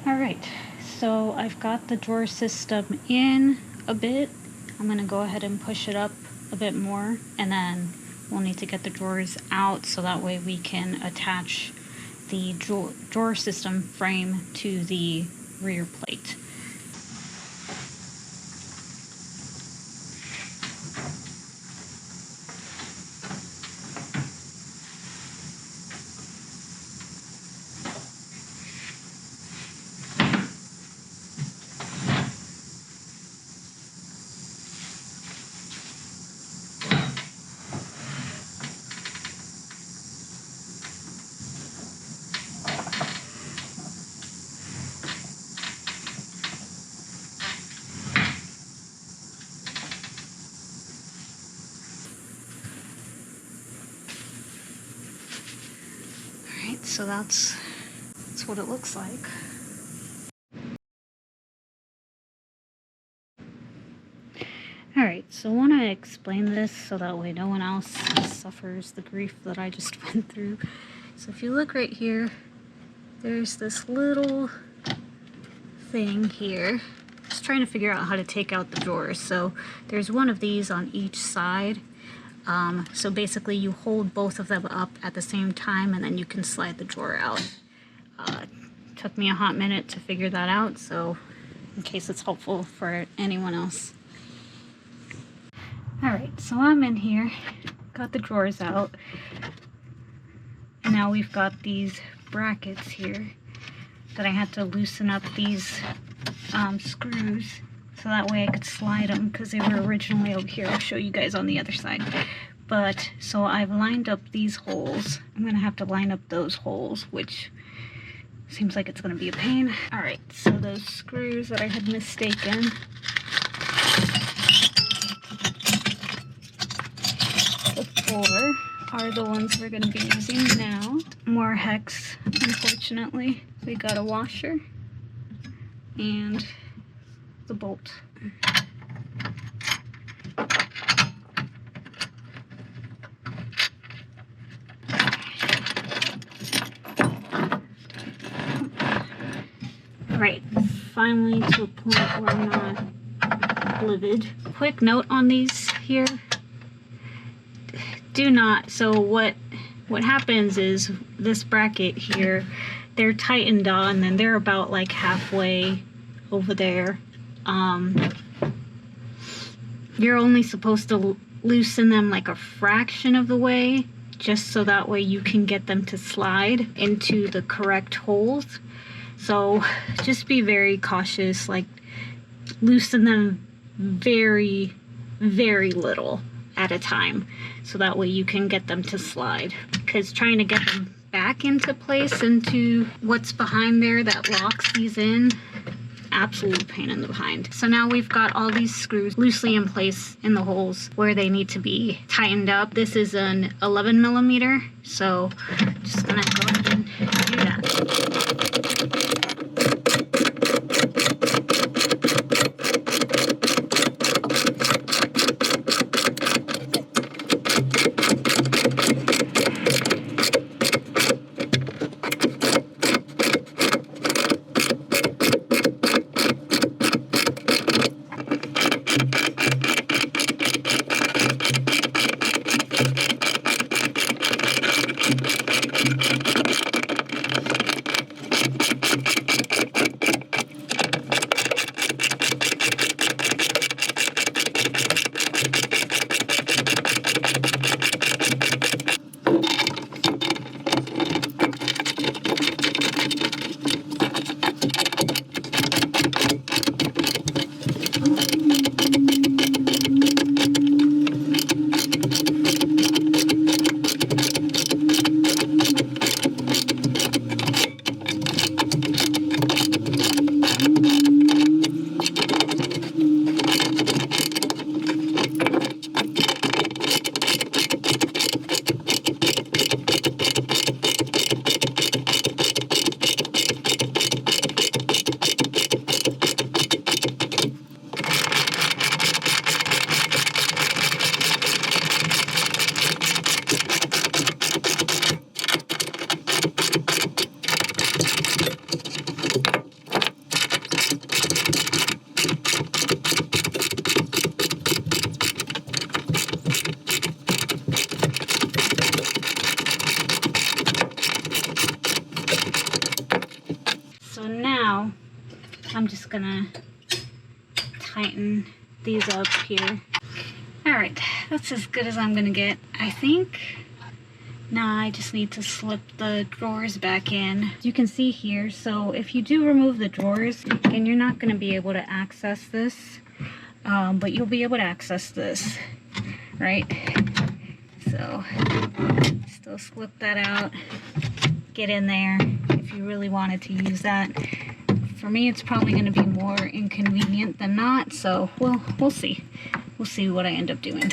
Alright, so I've got the drawer system in a bit. I'm going to go ahead and push it up a bit more, and then we'll need to get the drawers out so that way we can attach the drawer system frame to the rear plate. So that's what it looks like. Alright, so I want to explain this so that way no one else suffers the grief that I just went through. So if you look right here, there's this little thing here. Just trying to figure out how to take out the drawers. So there's one of these on each side. So basically you hold both of them up at the same time and then you can slide the drawer out. Took me a hot minute to figure that out, so in case it's helpful for anyone else. Alright, so I'm in here, got the drawers out, and now we've got these brackets here that I had to loosen up these screws so that way I could slide them because they were originally over here. I'll show you guys on the other side. But, so I've lined up these holes. I'm going to have to line up those holes, which seems like it's going to be a pain. Alright, so those screws that I had mistaken. The 4 are the ones we're going to be using now. More hex, unfortunately. We got a washer and the bolt. Right, finally to a point where I'm not livid. Quick note on these here. Do not, so what happens is this bracket here, they're tightened on and they're about like halfway over there. You're only supposed to loosen them like a fraction of the way, just so that way you can get them to slide into the correct holes. So just be very cautious, like loosen them very, very little at a time, so that way you can get them to slide. Because trying to get them back into place, into what's behind there that locks these in, absolute pain in the behind. So now we've got all these screws loosely in place in the holes where they need to be tightened up. This is an 11 millimeter, so just gonna go ahead and do that. just gonna tighten these up here. Alright, that's as good as I'm gonna get, I think. Now I just need to slip the drawers back in. You can see here, so if you do remove the drawers, again, you're not gonna be able to access this, but you'll be able to access this, right? So, still slip that out, get in there if you really wanted to use that. For me, it's probably going to be more inconvenient than not, so we'll see. We'll see what I end up doing.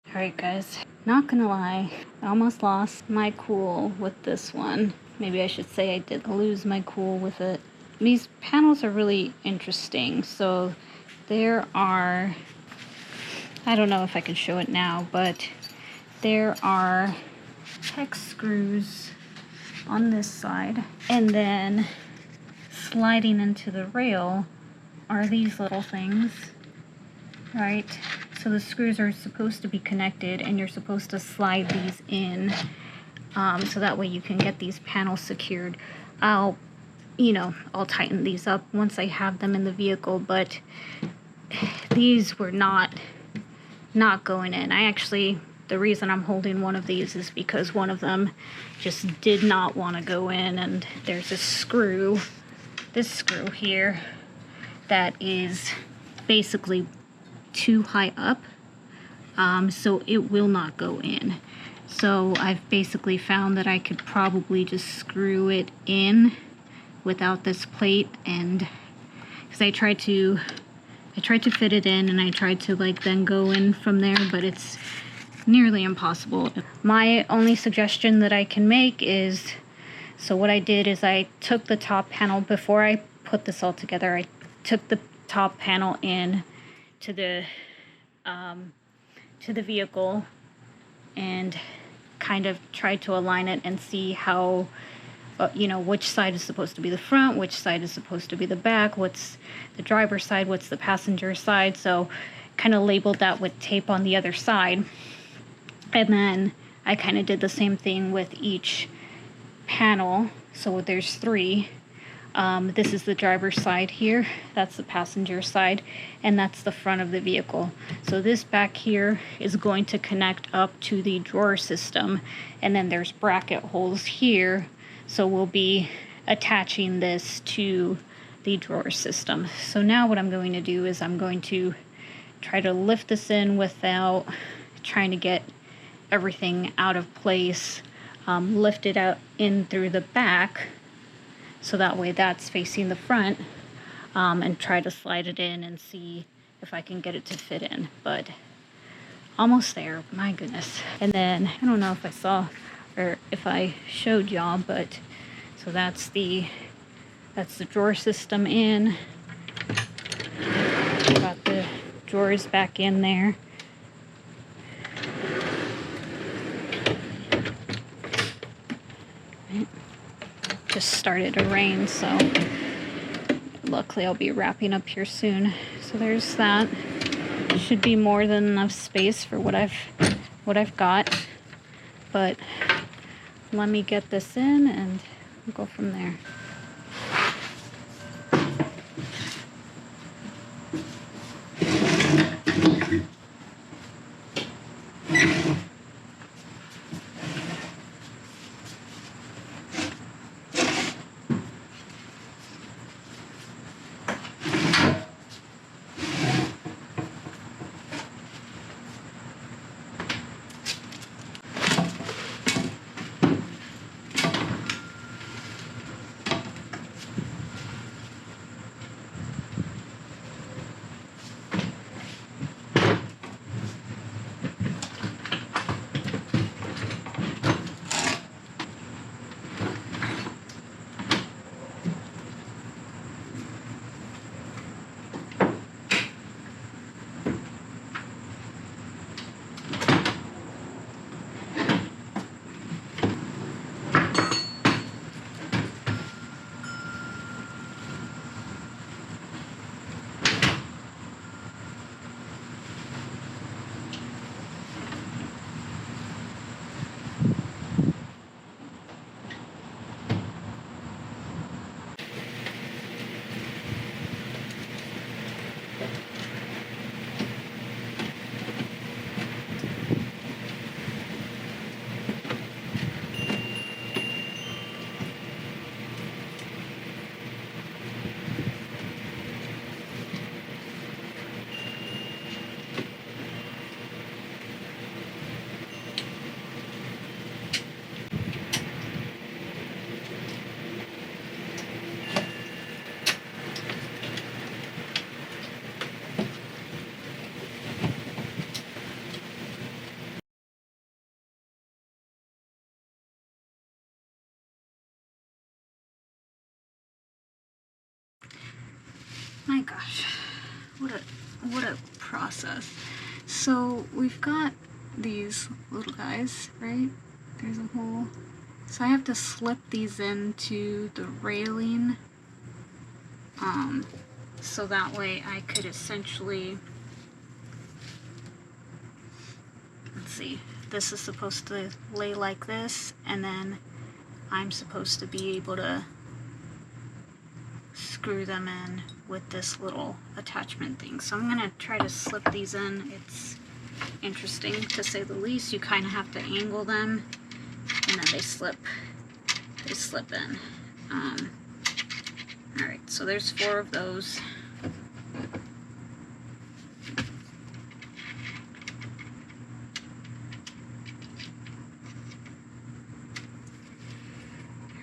Alright guys, not gonna lie, I almost lost my cool with this one. Maybe I should say I did lose my cool with it. These panels are really interesting. So there are, I don't know if I can show it now, but there are hex screws on this side, and then sliding into the rail are these little things, right? So the screws are supposed to be connected, and you're supposed to slide these in, so that way you can get these panels secured. I'll tighten these up once I have them in the vehicle, but these were not going in. The reason I'm holding one of these is because one of them just did not want to go in, and there's this screw here that is basically too high up, so it will not go in. So I've basically found that I could probably just screw it in without this plate, and because I tried to fit it in, and I tried to then go in from there, but it's nearly impossible. My only suggestion that I can make is, so what I did is I took the top panel, before I put this all together, I took the top panel in to the vehicle and kind of tried to align it and see how, which side is supposed to be the front, which side is supposed to be the back, what's the driver's side, what's the passenger side. So kind of labeled that with tape on the other side. And then I kind of did the same thing with each panel. So there's 3. This is the driver's side here, that's the passenger side, and that's the front of the vehicle. So this back here is going to connect up to the drawer system, and then there's bracket holes here, so we'll be attaching this to the drawer system. So now what I'm going to do is I'm going to try to lift this in without trying to get everything out of place, lift it out in through the back, so that way that's facing the front, and try to slide it in and see if I can get it to fit in. But almost there, my goodness. And then I don't know if I saw or if I showed y'all, but so that's the drawer system in. Got the drawers back in there. Just started to rain, so luckily I'll be wrapping up here soon. So there's that. Should be more than enough space for what I've got, but let me get this in and we'll go from there. My gosh, what a process. So we've got these little guys, right? There's a hole. So I have to slip these into the railing, so that way I could essentially, let's see, this is supposed to lay like this, and then I'm supposed to be able to screw them in with this little attachment thing. So I'm gonna try to slip these in. It's interesting to say the least. You kind of have to angle them, and then they slip in. All right, so there's 4 of those. All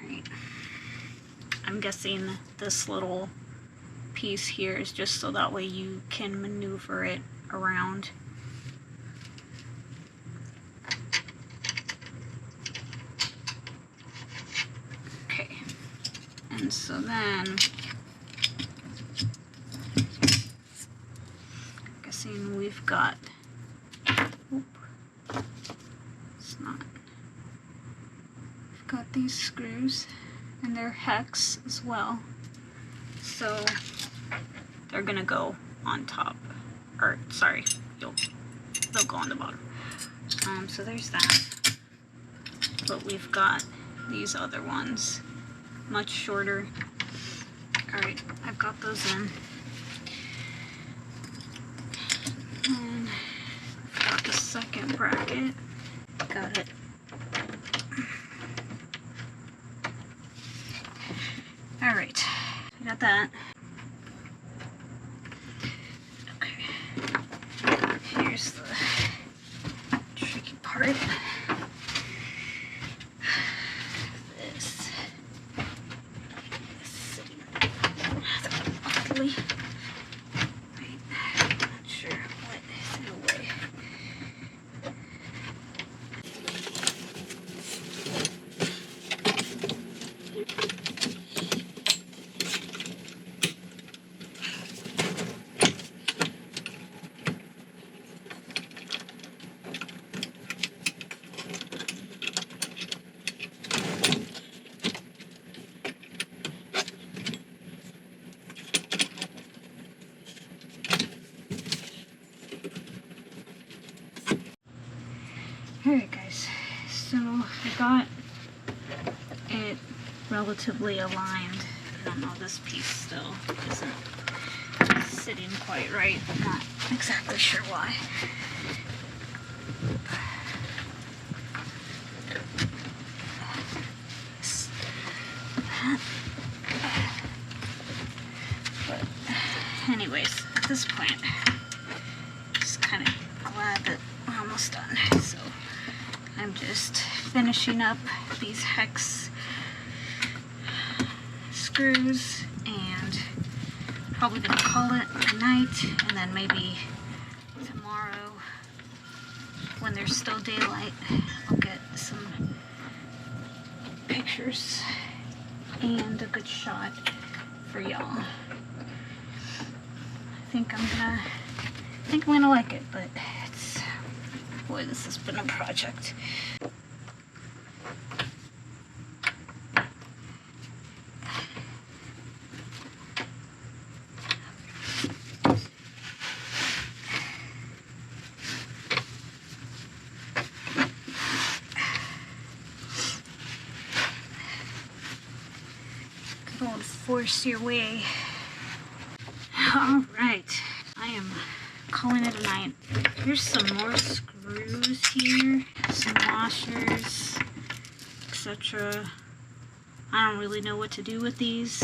right, I'm guessing this little piece here is just so that way you can maneuver it around. Okay, and so then guessing we've got, it's not, we've got these screws and they're hex as well, so they're gonna go on top, or sorry, they'll go on the bottom. So there's that. But we've got these other ones, much shorter. All right, I've got those in. And I've got the second bracket. Got it. All right, I got that. Here's the tricky part. This is sitting oddly. Right. I'm not sure what is in the way. Alright guys, so I got it relatively aligned. I don't know, this piece still isn't sitting quite right. I'm not exactly sure why. But anyways, at this point, just kind of glad that we're almost done. So I'm just finishing up these hex screws and probably gonna call it a night, and then maybe tomorrow when there's still daylight I'll get some pictures and a good shot for y'all. I think I'm gonna like it, but it's, boy, this has been a project. Go and force your way. All right, I am calling it a night. Here's some more screws here, some washers, etc. I don't really know what to do with these.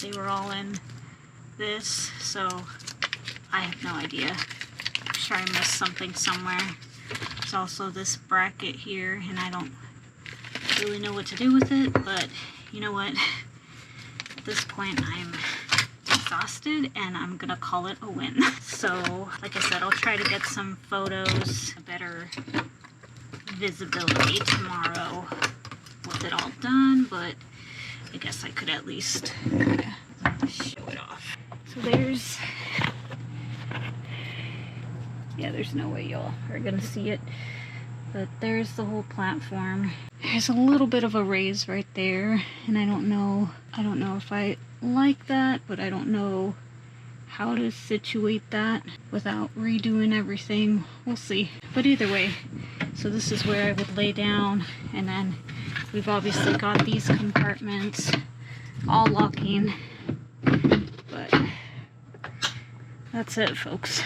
They were all in this, so I have no idea. I'm sure I missed something somewhere. There's also this bracket here, and I don't really know what to do with it, but you know what? At this point, I'm exhausted and I'm gonna call it a win. So like I said, I'll try to get some photos, better visibility tomorrow with it all done, but I guess I could at least show it off. So So there's no way y'all are gonna see it, but there's the whole platform. There's a little bit of a raise right there, and I don't know if I like that, but I don't know how to situate that without redoing everything. We'll see. But either way, so this is where I would lay down, and then we've obviously got these compartments all locking, but that's it, folks.